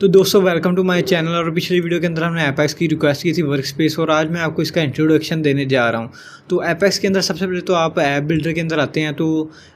तो दोस्तों welcome to my channel. और पिछली वीडियो के अंदर हमने एपेक्स की रिक्वेस्ट की थी वर्क स्पेस, और आज मैं आपको इसका इंट्रोडक्शन देने जा रहा हूं। तो एपेक्स के अंदर सबसे पहले तो आप ऐप बिल्डर के अंदर आते हैं तो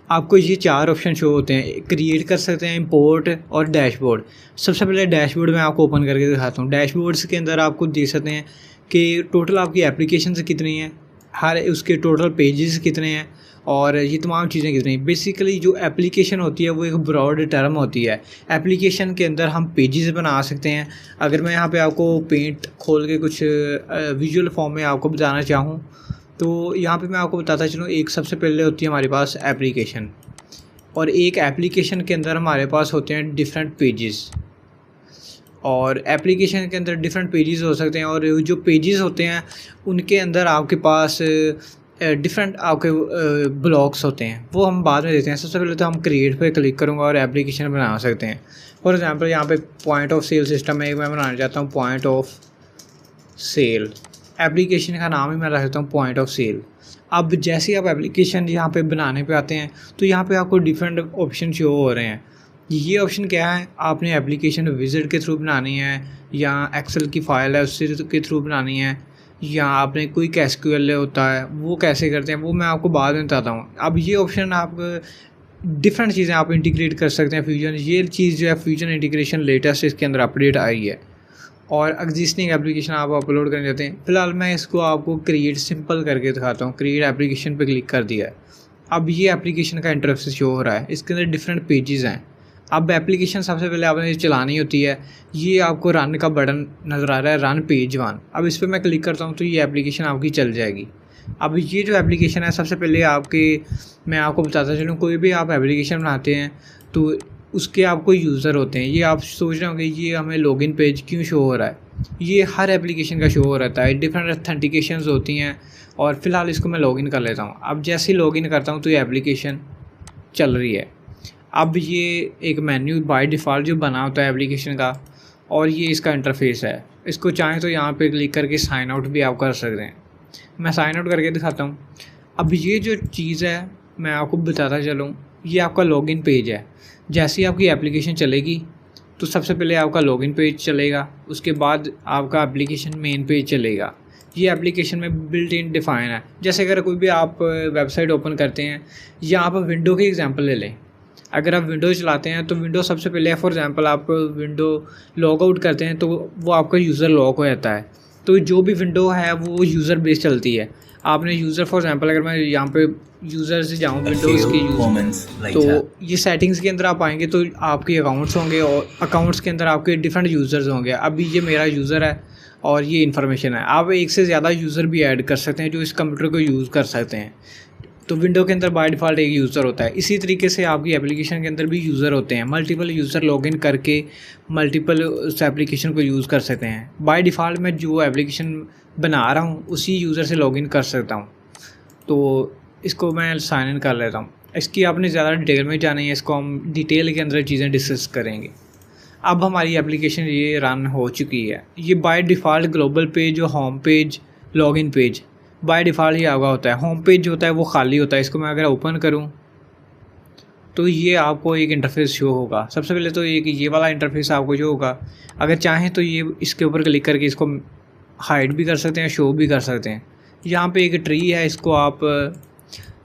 आपको ये 4 ऑप्शन शो होते हैं। क्रिएट कर सकते हैं, इंपोर्ट और डैशबोर्ड। सबसे पहले डैशबोर्ड मैं आपको ओपन करके दिखाता हूँ। डैशबोर्ड्स के अंदर आपको देख सकते हैं कि टोटल आपकी एप्लीकेशन कितनी हैं, हर उसके टोटल पेजेस कितने हैं और ये तमाम चीज़ें कितनी। बेसिकली जो एप्लीकेशन होती है वो एक ब्रॉड टर्म होती है। एप्लीकेशन के अंदर हम पेजेस बना सकते हैं। अगर मैं यहाँ पे आपको पेंट खोल के कुछ विजुअल फॉर्म में आपको बताना चाहूँ तो यहाँ पे मैं आपको बताता चलूँ। एक सबसे पहले होती है हमारे पास एप्लीकेशन, और एक एप्लीकेशन के अंदर हमारे पास होते हैं डिफरेंट पेजेस। और एप्लीकेशन के अंदर डिफरेंट पेजेस हो सकते हैं, और जो पेजेस होते हैं उनके अंदर आपके पास डिफरेंट आपके ब्लॉक्स होते हैं, वो हम बाद में देते हैं। सबसे पहले तो हम क्रिएट पे क्लिक करूँगा और एप्लीकेशन बना सकते हैं। फॉर एग्जांपल यहाँ पे पॉइंट ऑफ सेल सिस्टम है, मैं बनाना चाहता हूँ पॉइंट ऑफ सेल। एप्लीकेशन का नाम ही मैं रख देता हूँ पॉइंट ऑफ सेल। अब जैसे ही आप एप्लीकेशन यहाँ पे बनाने पे आते हैं तो यहाँ पे आपको डिफरेंट ऑप्शन शो हो रहे हैं। ये ऑप्शन क्या है, आपने एप्लीकेशन विज़िट के थ्रू बनानी है या एक्सेल की फ़ाइल है उससे के थ्रू बनानी है, या आपने कोई एसक्यूएल होता है वो कैसे करते हैं, वो मैं आपको बाद में बताता हूँ। अब ये ऑप्शन आप डिफरेंट चीज़ें आप इंटीग्रेट कर सकते हैं। फ्यूजन, ये चीज़ जो है फ्यूजन इंटीग्रेशन लेटेस्ट इसके अंदर अपडेट आई है, और एग्जिस्टिंग एप्लीकेशन आप अपलोड करने जाते हैं। फिलहाल मैं इसको आपको क्रिएट सिंपल करके दिखाता हूँ। क्रिएट एप्लीकेशन पे क्लिक कर दिया है। अब ये एप्लीकेशन का इंटरफेस शो हो रहा है, इसके अंदर डिफरेंट पेजेस हैं। अब एप्लीकेशन सबसे पहले आपने चलानी होती है, ये आपको रन का बटन नज़र आ रहा है, रन पेज 1। अब इस पर मैं क्लिक करता हूँ तो ये एप्लीकेशन आपकी चल जाएगी। अब ये जो एप्लीकेशन है, सबसे पहले मैं आपको बताता चलूँ, कोई भी आप एप्लीकेशन बनाते हैं तो उसके आपको यूज़र होते हैं। ये आप सोच रहे होंगे ये हमें लॉगिन पेज क्यों शो हो रहा है, ये हर एप्लीकेशन का शो हो रहता है। डिफरेंट ऑथेंटिकेशंस होती हैं, और फिलहाल इसको मैं लॉगिन कर लेता हूँ। अब जैसे ही लॉगिन करता हूँ तो ये एप्लीकेशन चल रही है। अब ये एक मेन्यू बाय डिफ़ॉल्ट जो बना होता है एप्लीकेशन का, और ये इसका इंटरफेस है। इसको चाहें तो यहाँ पे क्लिक करके साइन आउट भी आप कर सकते हैं। मैं साइन आउट करके दिखाता हूँ। अब ये जो चीज़ है मैं आपको बताता चलूँ, ये आपका लॉगिन पेज है। जैसे ही आपकी एप्लीकेशन चलेगी तो सबसे पहले आपका लॉगिन पेज चलेगा, उसके बाद आपका एप्लीकेशन मेन पेज चलेगा। ये एप्लीकेशन में बिल्ट इन डिफ़ाइन है। जैसे अगर कोई भी आप वेबसाइट ओपन करते हैं, या आप विंडो की एग्जांपल ले लें। अगर आप विंडो चलाते हैं तो विंडो सबसे पहले, फॉर एग्जांपल आप विंडो लॉग आउट करते हैं तो वो आपका यूज़र लॉक हो जाता है। तो जो भी विंडो है वो यूज़र बेस चलती है। आपने यूज़र, फॉर एग्जांपल अगर मैं यहाँ पे यूज़र से जाऊँ विंडोज़ की तो ये सेटिंग्स के अंदर आप आएंगे तो आपके अकाउंट्स होंगे, और अकाउंट्स के अंदर आपके डिफरेंट यूज़र्स होंगे। अभी ये मेरा यूज़र है और ये इन्फॉर्मेशन है। आप एक से ज़्यादा यूज़र भी ऐड कर सकते हैं जो इस कंप्यूटर को यूज़ कर सकते हैं। तो विंडो के अंदर बाय डिफ़ॉल्ट एक यूज़र होता है। इसी तरीके से आपकी एप्लीकेशन के अंदर भी यूज़र होते हैं। मल्टीपल यूज़र लॉगिन करके मल्टीपल उस एप्लीकेशन को यूज़ कर सकते हैं। बाय डिफ़ॉल्ट मैं जो एप्लीकेशन बना रहा हूँ उसी यूज़र से लॉगिन कर सकता हूँ। तो इसको मैं साइन इन कर लेता हूँ। इसकी आपने ज़्यादा डिटेल में जाना है, इसको हम डिटेल के अंदर चीज़ें डिस्कस करेंगे। अब हमारी एप्लीकेशन ये रन हो चुकी है। ये बाय डिफ़ॉल्ट ग्लोबल पेज, जो home page, login page by default ही आगा होता है। होम पेज जो होता है वो खाली होता है। इसको मैं अगर ओपन करूं तो ये आपको एक इंटरफेस शो होगा। सबसे पहले तो ये वाला इंटरफेस आपको जो होगा, अगर चाहें तो ये इसके ऊपर क्लिक करके इसको हाइड भी कर सकते हैं, शो भी कर सकते हैं। यहाँ पे एक ट्री है, इसको आप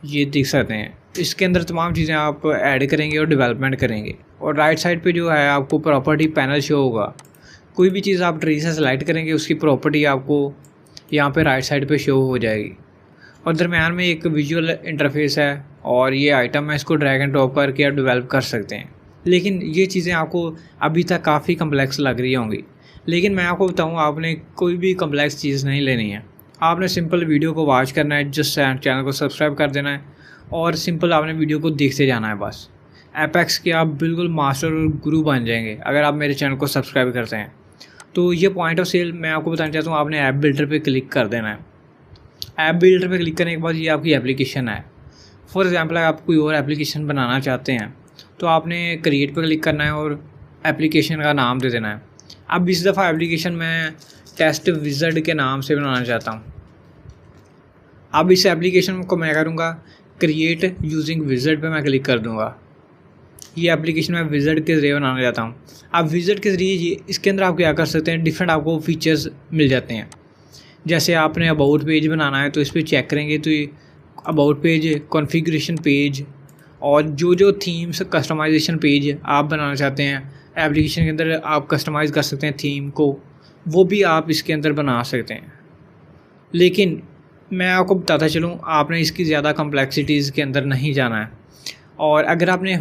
ये देख सकते हैं। इसके अंदर तमाम चीज़ें आप ऐड करेंगे और डेवलपमेंट करेंगे। और राइट साइड पे जो है आपको प्रॉपर्टी पैनल शो होगा। कोई भी चीज़ आप ट्री से सेलेक्ट करेंगे उसकी प्रॉपर्टी आपको यहाँ पे राइट साइड पे शो हो जाएगी। और दरम्यान में एक विजुअल इंटरफेस है, और ये आइटम है, इसको ड्रैग एंड ड्रॉप करके आप डेवलप कर सकते हैं। लेकिन ये चीज़ें आपको अभी तक काफ़ी कम्प्लेक्स लग रही होंगी, लेकिन मैं आपको बताऊँ आपने कोई भी कम्प्लेक्स चीज़ नहीं लेनी है। आपने सिंपल वीडियो को वॉच करना है, जस्ट चैनल को सब्सक्राइब कर देना है, और सिंपल आपने वीडियो को देखते जाना है बस। एपेक्स के आप बिल्कुल मास्टर और गुरु बन जाएंगे अगर आप मेरे चैनल को सब्सक्राइब करते हैं। तो ये पॉइंट ऑफ सेल मैं आपको बताना चाहता हूँ, आपने ऐप बिल्डर पे क्लिक कर देना है। ऐप बिल्डर पे क्लिक करने के बाद ये आपकी एप्लीकेशन है। फॉर एग्जांपल अगर आप कोई और एप्लीकेशन बनाना चाहते हैं तो आपने क्रिएट पे क्लिक करना है और एप्लीकेशन का नाम दे देना है। अब इस दफ़ा एप्लीकेशन मैं टेस्ट विज़र्ड के नाम से बनाना चाहता हूँ। अब इस एप्लीकेशन को मैं करूँगा क्रिएट यूजिंग विज़र्ड पे मैं क्लिक कर दूँगा। ये एप्लीकेशन मैं विज़िट के ज़रिए बनाना चाहता हूँ। आप विज़िट के ज़रिए ये इसके अंदर आप क्या कर सकते हैं, डिफरेंट आपको फ़ीचर्स मिल जाते हैं। जैसे आपने अबाउट पेज बनाना है तो इस पर चेक करेंगे तो ये अबाउट पेज, कॉन्फ़िगरेशन पेज और जो थीम्स कस्टमाइजेशन पेज आप बनाना चाहते हैं एप्लीकेशन के अंदर आप कस्टमाइज़ कर सकते हैं थीम को, वो भी आप इसके अंदर बना सकते हैं। लेकिन मैं आपको बताता चलूँ, आपने इसकी ज़्यादा कम्प्लेक्सिटीज़ के अंदर नहीं जाना है। और अगर आपने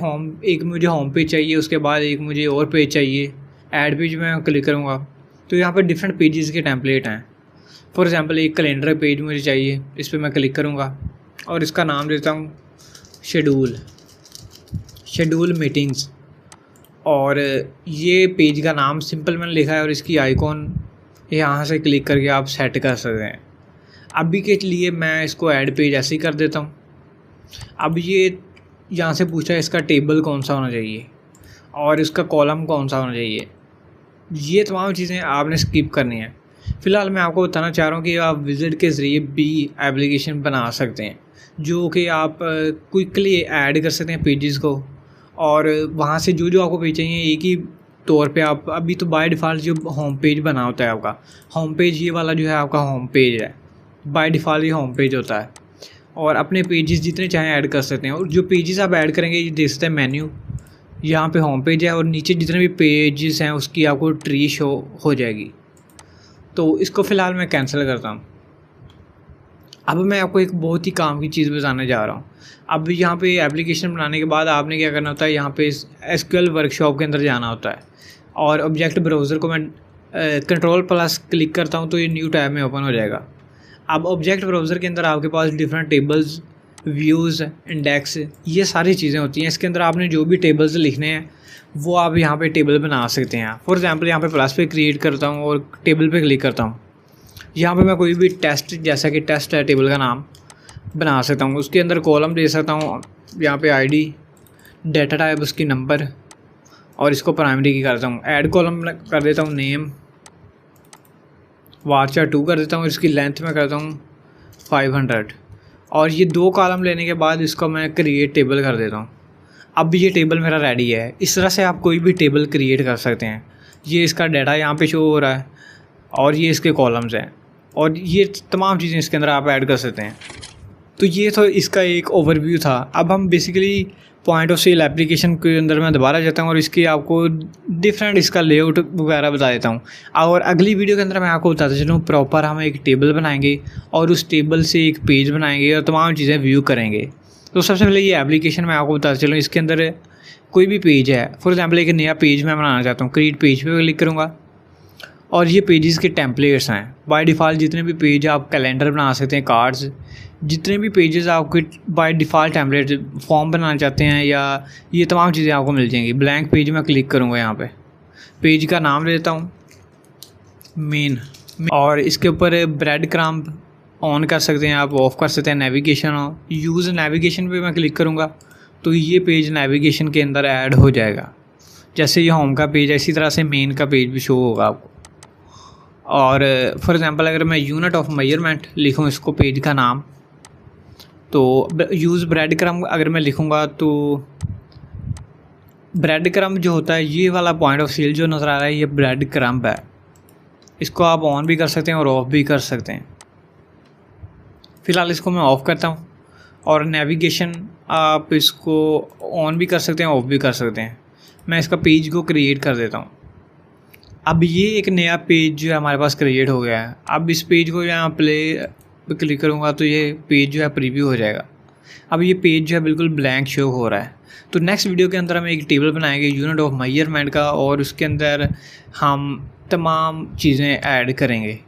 मुझे होम पेज चाहिए, उसके बाद एक मुझे और पेज चाहिए, ऐड पेज में क्लिक करूँगा तो यहाँ पर डिफरेंट पेजेस के टेम्पलेट हैं। फॉर एग्ज़ाम्पल एक कैलेंडर पेज मुझे चाहिए, इस पर मैं क्लिक करूँगा और इसका नाम देता हूँ शेड्यूल मीटिंग्स। और ये पेज का नाम सिंपल मैंने लिखा है और इसकी आइकॉन यहाँ से क्लिक करके आप सेट कर सकते हैं। अभी के लिए मैं इसको ऐड पेज ऐसे ही कर देता हूँ। अब ये यहाँ से पूछा है इसका टेबल कौन सा होना चाहिए और इसका कॉलम कौन सा होना चाहिए। ये तमाम चीज़ें आपने स्किप करनी है। फ़िलहाल मैं आपको बताना चाह रहा हूँ कि आप विज़िट के ज़रिए भी एप्लीकेशन बना सकते हैं, जो कि आप क्विकली ऐड कर सकते हैं पेजेस को। और वहाँ से जो आपको पेज चाहिए एक ही तौर पे आप अभी तो बाय डिफ़ॉल्ट जो होम पेज बना होता है आपका होम पेज, ये वाला जो है आपका होम पेज है, बाय डिफ़ॉल्ट ये होम पेज होता है। और अपने पेजेस जितने चाहें ऐड कर सकते हैं और जो पेजेस आप ऐड करेंगे ये देख सकते हैं मेन्यू, यहाँ पे होम पेज है और नीचे जितने भी पेजेस हैं उसकी आपको ट्री शो हो जाएगी। तो इसको फ़िलहाल मैं कैंसिल करता हूँ। अब मैं आपको एक बहुत ही काम की चीज़ बताने जा रहा हूँ। अब यहाँ पे एप्लीकेशन बनाने के बाद आपने क्या करना होता है, यहाँ पे एसक्यूएल वर्कशॉप के अंदर जाना होता है और ऑब्जेक्ट ब्राउज़र को मैं कंट्रोल+ क्लिक करता हूँ तो ये न्यू टैब में ओपन हो जाएगा। अब ऑब्जेक्ट ब्राउज़र के अंदर आपके पास डिफरेंट टेबल्स, व्यूज़, इंडेक्स, ये सारी चीज़ें होती हैं। इसके अंदर आपने जो भी टेबल्स लिखने हैं वो आप यहाँ पे टेबल बना सकते हैं। फॉर एग्ज़ाम्पल यहाँ पे प्लस पे क्रिएट करता हूँ और टेबल पे क्लिक करता हूँ। यहाँ पे मैं कोई भी टेस्ट, जैसा कि टेस्ट है टेबल का नाम, बना सकता हूँ। उसके अंदर कॉलम दे सकता हूँ, यहाँ पे आईडी, डेटा टाइप उसकी नंबर और इसको प्राइमरी की करता हूँ। ऐड कॉलम कर देता हूँ नेम, वार्चर 2 कर देता हूँ, इसकी लेंथ में करता हूँ 500 और ये 2 कॉलम लेने के बाद इसको मैं क्रिएट टेबल कर देता हूँ। अब ये टेबल मेरा रेडी है। इस तरह से आप कोई भी टेबल क्रिएट कर सकते हैं। ये इसका डाटा यहाँ पे शो हो रहा है और ये इसके कॉलम्स हैं और ये तमाम चीज़ें इसके अंदर आप ऐड कर सकते हैं। तो ये तो इसका एक ओवरव्यू था। अब हम basically point of sale application के अंदर मैं दोबारा जाता हूँ और इसकी आपको डिफरेंट इसका लेआउट वगैरह बता देता हूँ। और अगली वीडियो के अंदर मैं आपको बताता चलूँ प्रॉपर हम एक टेबल बनाएंगे और उस टेबल से एक पेज बनाएंगे और तमाम चीज़ें व्यू करेंगे। तो सबसे पहले ये एप्लीकेशन मैं आपको बताता चलूँ, इसके अंदर कोई भी पेज है। फॉर एग्जाम्पल एक नया पेज मैं बनाना चाहता हूँ, क्रिएट पेज पे क्लिक करूँगा और ये पेजेस के टेम्पलेट्स हैं। बाय डिफ़ॉल्ट जितने भी पेज आप कैलेंडर बना सकते हैं, कार्ड्स, जितने भी पेजेस आपके बाय डिफ़ॉल्ट टेम्पलेट फॉर्म बनाना चाहते हैं या ये तमाम चीज़ें आपको मिल जाएंगी। ब्लैंक पेज में क्लिक करूँगा, यहाँ पे पेज का नाम देता हूँ मेन और इसके ऊपर ब्रेड क्रम्ब ऑन कर सकते हैं आप, ऑफ़ कर सकते हैं। नेविगेशन, यूज़ नेविगेशन पे मैं क्लिक करूँगा तो ये पेज नेविगेशन के अंदर ऐड हो जाएगा। जैसे ये होम का पेज है इसी तरह से मेन का पेज भी शो होगा आपको। और फॉर एग्ज़ाम्पल अगर मैं यूनिट ऑफ मेजरमेंट लिखूँ इसको पेज का नाम, तो यूज़ ब्रेड क्रम्ब अगर मैं लिखूँगा तो ब्रेड क्रम्ब जो होता है, ये वाला पॉइंट ऑफ सेल जो नज़र आ रहा है ये ब्रेड क्रम्ब है। इसको आप ऑन भी कर सकते हैं और ऑफ़ भी कर सकते हैं। फ़िलहाल इसको मैं ऑफ़ करता हूँ। और नेविगेशन आप इसको ऑन भी कर सकते हैं, ऑफ़ भी कर सकते हैं। मैं इसका पेज को क्रिएट कर देता हूँ। अब ये एक नया पेज जो है हमारे पास क्रिएट हो गया है। अब इस पेज को यहाँ प्ले पे क्लिक करूँगा तो ये पेज जो है प्रीव्यू हो जाएगा। अब ये पेज जो है बिल्कुल ब्लैंक शो हो रहा है। तो नेक्स्ट वीडियो के अंदर हम एक टेबल बनाएंगे यूनिट ऑफ मेजरमेंट का और उसके अंदर हम तमाम चीज़ें ऐड करेंगे।